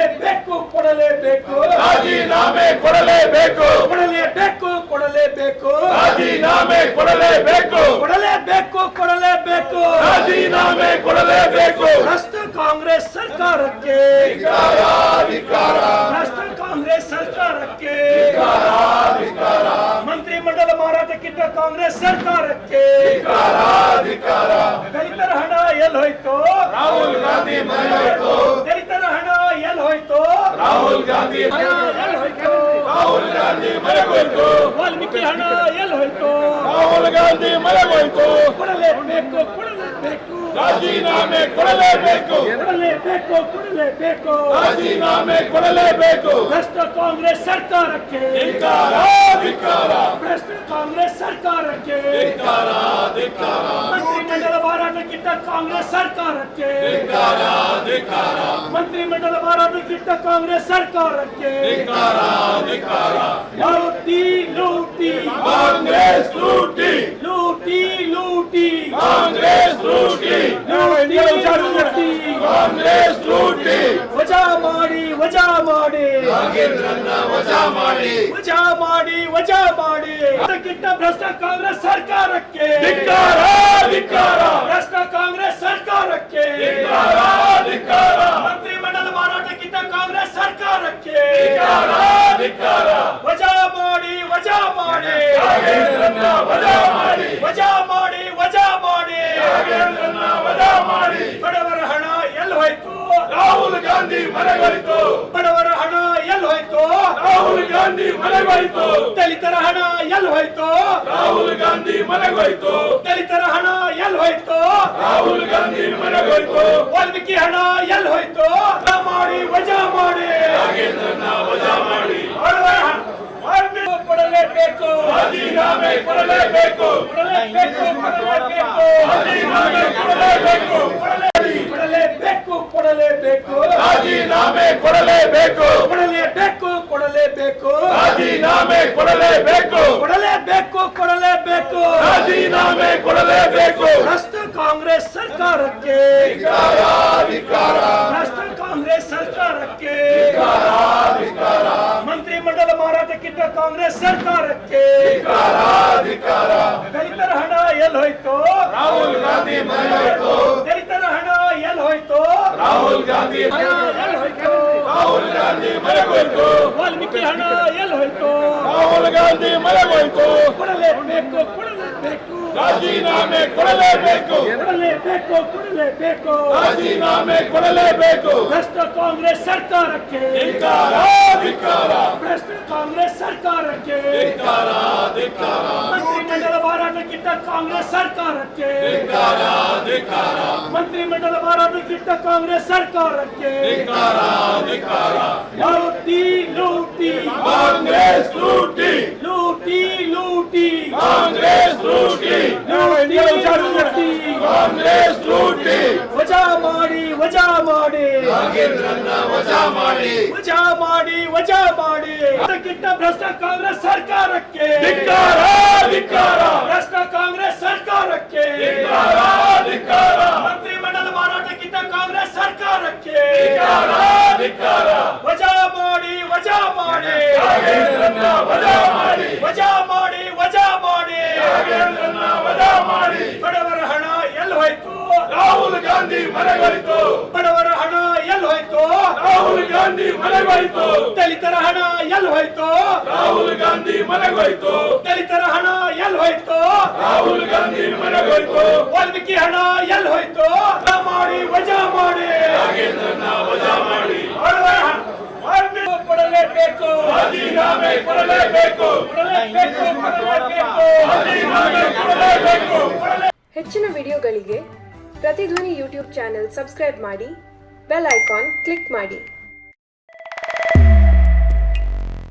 ಕೊಡಲೇಬೇಕು ಕೊಡಲೇಬೇಕು ರಾಜೀನಾಮೆ ಕೊಡಲೇಬೇಕು ಕೊಡಲೇಬೇಕು ಕೊಡಲೇಬೇಕು ರಾಜೀನಾಮೆ ಕೊಡಲೇಬೇಕು ಕೊಡಲೇಬೇಕು ಕೊಡಲೇಬೇಕು ರಾಜೀನಾಮೆ ಕೊಡಲೇಬೇಕು ಭ್ರಷ್ಟ ಕಾಂಗ್ರೆಸ್ ಸರ್ಕಾರಕ್ಕೆ ಭ್ರಷ್ಟ ಕಾಂಗ್ರೆಸ್ ಸರ್ಕಾರಕ್ಕೆ ಮಂತ್ರಿಮಂಡಲ ಮಾರಾಟಕ್ಕಿದ್ದ ಕಾಂಗ್ರೆಸ್ ಸರ್ಕಾರಕ್ಕೆ ದಲಿತರ ಹಣ ಎಲ್ಲೋಯ್ತು ರಾಹುಲ್ ಗಾಂಧಿ ಮನೆ ಹೋಯ್ತು ದಲಿತರ ಹಣ ಎಲ್ಲೋಯ್ತು ರಾಹುಲ್ ಗಾಂಧಿ ಎಲ್ಲೋಯ್ತು ರಾಹುಲ್ ಗಾಂಧಿ ಮನೆ ಹೋಯ್ತು ವಾಲ್ಮೀಕಿ ಹಣ ಎಲ್ಲೋಯ್ತು ರಾಹುಲ್ ಗಾಂಧಿ ಮನೆ ಹೋಯ್ತು ಕೊಡಲೇಬೇಕು ಕೊಡಲೇಬೇಕು ರಾಜೀನಾಮೆ ಕೊಡಲೇಬೇಕು ಕೊಡಲೇಬೇಕು ಕೊಡಲೇಬೇಕು ರಾಜೀನಾಮೆ ಕೊಡಲೇಬೇಕು ಭ್ರಷ್ಟ ಕಾಂಗ್ರೆಸ್ ಸರ್ಕಾರಕ್ಕೆ ಭ್ರಷ್ಟ ಕಾಂಗ್ರೆಸ್ ಸರ್ಕಾರಕ್ಕೆ ಮಂತ್ರಿಮಂಡಲ ಮಾರಾಟಕ್ಕಿದ್ದ ಕಾಂಗ್ರೆಸ್ ಸರ್ಕಾರಕ್ಕೆ ಮಂತ್ರಿಮಂಡಲ ಮಾರಾಟಕ್ಕಿದ್ದ ಕಾಂಗ್ರೆಸ್ ಸರ್ಕಾರಕ್ಕೆ ಲೂಟಿ ಲೂಟಿ ಕಾಂಗ್ರೆಸ್ ಲೂಟಿ ಲೂಟಿ ಲೂಟಿ ಕಾಂಗ್ರೆಸ್ ಲೂಟಿ ಕಾಂಗ್ರೆಸ್ ಲೂಟಿ ವಜಾ ಮಾಡಿ ವಜಾ ಮಾಡಿ ನಾಗೇಂದ್ರನ್ನ ವಜಾ ಮಾಡಿ ವಜಾ ಮಾಡಿ ವಜಾ ಮಾಡಿ ಅದಕ್ಕಿಂತ ಭ್ರಷ್ಟ ಕಾಂಗ್ರೆಸ್ ಸರ್ಕಾರಕ್ಕೆ ಧಿಕ್ಕಾರ ಧಿಕ್ಕಾರ ಭ್ರಷ್ಟ ಕಾಂಗ್ರೆಸ್ ಸರ್ಕಾರಕ್ಕೆ ಧಿಕ್ಕಾರ ಮಂತ್ರಿಮಂಡಲ ಮಾರಾಟಕ್ಕಿಂತ ಕಾಂಗ್ರೆಸ್ ಸರ್ಕಾರಕ್ಕೆ ಧಿಕ್ಕಾರ ವಜಾ ಮಾಡಿ ವಜಾ ಮಾಡಿ ನಾಗೇಂದ್ರನ್ನ ವಜಾ ಮಾಡಿ ವಜಾ ಮಾಡಿ ವಜಾ ಮಾಡಿ ನಾಗೇಂದ್ರನ್ನ ವಜಾ ಮಾಡಿ ಬಡವರ ಹಣ ಎಲ್ಲಿ ಹೋಯ್ತು ರಾಹುಲ್ ಗಾಂಧಿ ಮನೆಗೋಯ್ತು ಬಡವರ ಹಣ ಎಲ್ಲಿ ಹೋಯ್ತು ರಾಹುಲ್ ಗಾಂಧಿ ಮನೆಗೋಯ್ತು ದಲಿತರ ಹಣ ಎಲ್ಲಿ ಹೋಯ್ತು ರಾಹುಲ್ ಗಾಂಧಿ ಮನೆಗೋಯ್ತು ದಲಿತರ ಹಣ ಎಲ್ಲಿ ಹೋಯ್ತು ರಾಹುಲ್ ಗಾಂಧಿ ಮನೆಗೋಯ್ತು ವಾಲ್ಮೀಕಿ ಹಣ ಎಲ್ಲಿ ಹೋಯ್ತು ವಜಾ ಮಾಡಿ ವಜಾ ಮಾಡಿ ನಾಗೇಂದ್ರನ್ನ ವಜಾ ಮಾಡಿ ಬಡವರ ಹಣ ವಾಲ್ಮೀಕಿ ಕೊಡಲೇಬೇಕು ರಾಜೀನಾಮೆ ಕೊಡಲೇಬೇಕು ಕೊಡಲೇಬೇಕು ಕೊಡಲೇಬೇಕು ರಾಜೀನಾಮೆ ಕೊಡಲೇಬೇಕು ಕೊಡಲೇಬೇಕು ಕೊಡಲೇಬೇಕು ರಾಜೀನಾಮೆ ಕೊಡಲೇಬೇಕು ಕೊಡಲೇಬೇಕು ಕೊಡಲೇಬೇಕು ರಾಜೀನಾಮೆ ಕೊಡಲೇಬೇಕು ಕೊಡಲೇಬೇಕು ಕೊಡಲೇಬೇಕು ರಾಜೀನಾಮೆ ಕೊಡಲೇಬೇಕು ಭ್ರಷ್ಟ ಕಾಂಗ್ರೆಸ್ ಸರ್ಕಾರಕ್ಕೆ ಭ್ರಷ್ಟ ಕಾಂಗ್ರೆಸ್ ಸರ್ಕಾರಕ್ಕೆ ಮಂತ್ರಿಮಂಡಲ ಮಾರಾಟಕ್ಕಿದ್ದ ಕಾಂಗ್ರೆಸ್ ಸರ್ಕಾರಕ್ಕೆ ದಲಿತರ ಹಣ ಎಲ್ಲೋಯ್ತು ರಾಹುಲ್ ಗಾಂಧಿ ಮನೆ ಹೋಯ್ತು ದಲಿತರ ಹಣ ಎಲ್ಲೋಯ್ತು ರಾಹುಲ್ ಗಾಂಧಿ ಎಲ್ಲೋಯ್ತು ರಾಹುಲ್ ಗಾಂಧಿ ಮನೆಗೋಯ್ತು ವಾಲ್ಮೀಕಿ ಹಣ ಎಲ್ಲೋಯ್ತು ರಾಹುಲ್ ಗಾಂಧಿ ಮನೆಗೋಯ್ತು ಕೊಡಲೇಬೇಕು ಕೊಡಲೇಬೇಕು ರಾಜೀನಾಮೆ ಕೊಡಲೇಬೇಕು ಕೊಡಲೇಬೇಕು ಕೊಡಲೇಬೇಕು ರಾಜೀನಾಮೆ ಕೊಡಲೇಬೇಕು ಭ್ರಷ್ಟ ಕಾಂಗ್ರೆಸ್ ಸರ್ಕಾರಕ್ಕೆ ಧಿಕ್ಕಾರ ಭ್ರಷ್ಟ ಕಾಂಗ್ರೆಸ್ ಸರ್ಕಾರಕ್ಕೆ ಮಂತ್ರಿಮಂಡಲ ಮಾರಾಟಕ್ಕಿದ್ದ ಕಾಂಗ್ರೆಸ್ ಸರ್ಕಾರಕ್ಕೆ ಮಂತ್ರಿಮಂಡಲ ಮಾರಾಟಕ್ಕಿದ್ದ ಕಾಂಗ್ರೆಸ್ ಸರ್ಕಾರಕ್ಕೆ ಲೂಟಿ ಲೂಟಿ ಕಾಂಗ್ರೆಸ್ ಲೂಟಿ ಲೂಟಿ ಲೂಟಿ ಕಾಂಗ್ರೆಸ್ ಲೂಟಿ ಕಾಂಗ್ರೆಸ್ ಲೂಟಿ ವಜಾ ಮಾಡಿ ವಜಾ ಮಾಡಿ ನಾಗೇಂದ್ರನ್ನ ವಜಾ ಮಾಡಿ ವಜಾ ಮಾಡಿ ವಜಾ ಮಾಡಿ ಅದಕ್ಕಿಂತ ಭ್ರಷ್ಟ ಕಾಂಗ್ರೆಸ್ ಸರ್ಕಾರಕ್ಕೆ ಧಿಕ್ಕಾರ ಧಿಕ್ಕಾರ ಭ್ರಷ್ಟ ಕಾಂಗ್ರೆಸ್ ಸರ್ಕಾರಕ್ಕೆ ಧಿಕ್ಕಾರ ಮಂತ್ರಿಮಂಡಲ ಮಾರಾಟಕ್ಕಿಂತ ಕಾಂಗ್ರೆಸ್ ಸರ್ಕಾರಕ್ಕೆ ಧಿಕ್ಕಾರ ವಜಾ ಮಾಡಿ ವಜಾ ಮಾಡಿ ನಾಗೇಂದ್ರನ್ನ ವಜಾ ಮಾಡಿ ವಜಾ ಮಾಡಿ ವಜಾ ಮಾಡಿ ನಾಗೇಂದ್ರನ್ನ ವಜಾ ಮಾಡಿ ಬಡವರ ಹಣ ಎಲ್ಲಿ ಹೋಯ್ತು ರಾಹುಲ್ ಗಾಂಧಿ ಮನೆಗೋಯ್ತು ಬಡವರ ಹಣ ಎಲ್ಲಿ ಹೋಯ್ತು ರಾಹುಲ್ ಗಾಂಧಿ ಮನೆಗೋಯ್ತು ದಲಿತರ ಹಣ ಎಲ್ಲಿ ಹೋಯ್ತು ರಾಹುಲ್ ಗಾಂಧಿ ಮನೆಗೋಯ್ತು ದಲಿತರ ಹಣ ಎಲ್ಲಿ ಹೋಯ್ತು ರಾಹುಲ್ ಗಾಂಧಿ ಮನೆಗೋಯ್ತು ವಾಲ್ಮೀಕಿ ಹಣ ಎಲ್ಲಿ ಹೋಯ್ತು ವಜಾ ಮಾಡಿ ವಜಾ ಮಾಡಿ ನಾಗೇಂದ್ರನ್ನ ವಜಾ ಮಾಡಿ ಬಡವರ ಹಣ ವಾಲ್ಮೀಕಿ ಕೊಡಲೇಬೇಕು ರಾಜೀನಾಮೆ ಕೊಡಲೇಬೇಕು ಕೊಡಲೇಬೇಕು ಕೊಡಲೇಬೇಕು ರಾಜೀನಾಮೆ ಕೊಡಲೇಬೇಕು ಹೆಚ್ಚಿನ ವಿಡಿಯೋಗಳಿಗೆ ಪ್ರತಿಧ್ವನಿ ಯೂಟ್ಯೂಬ್ ಚಾನೆಲ್ ಸಬ್ಸ್ಕ್ರೈಬ್ ಮಾಡಿ, ಬೆಲ್ ಐಕಾನ್ ಕ್ಲಿಕ್ ಮಾಡಿ.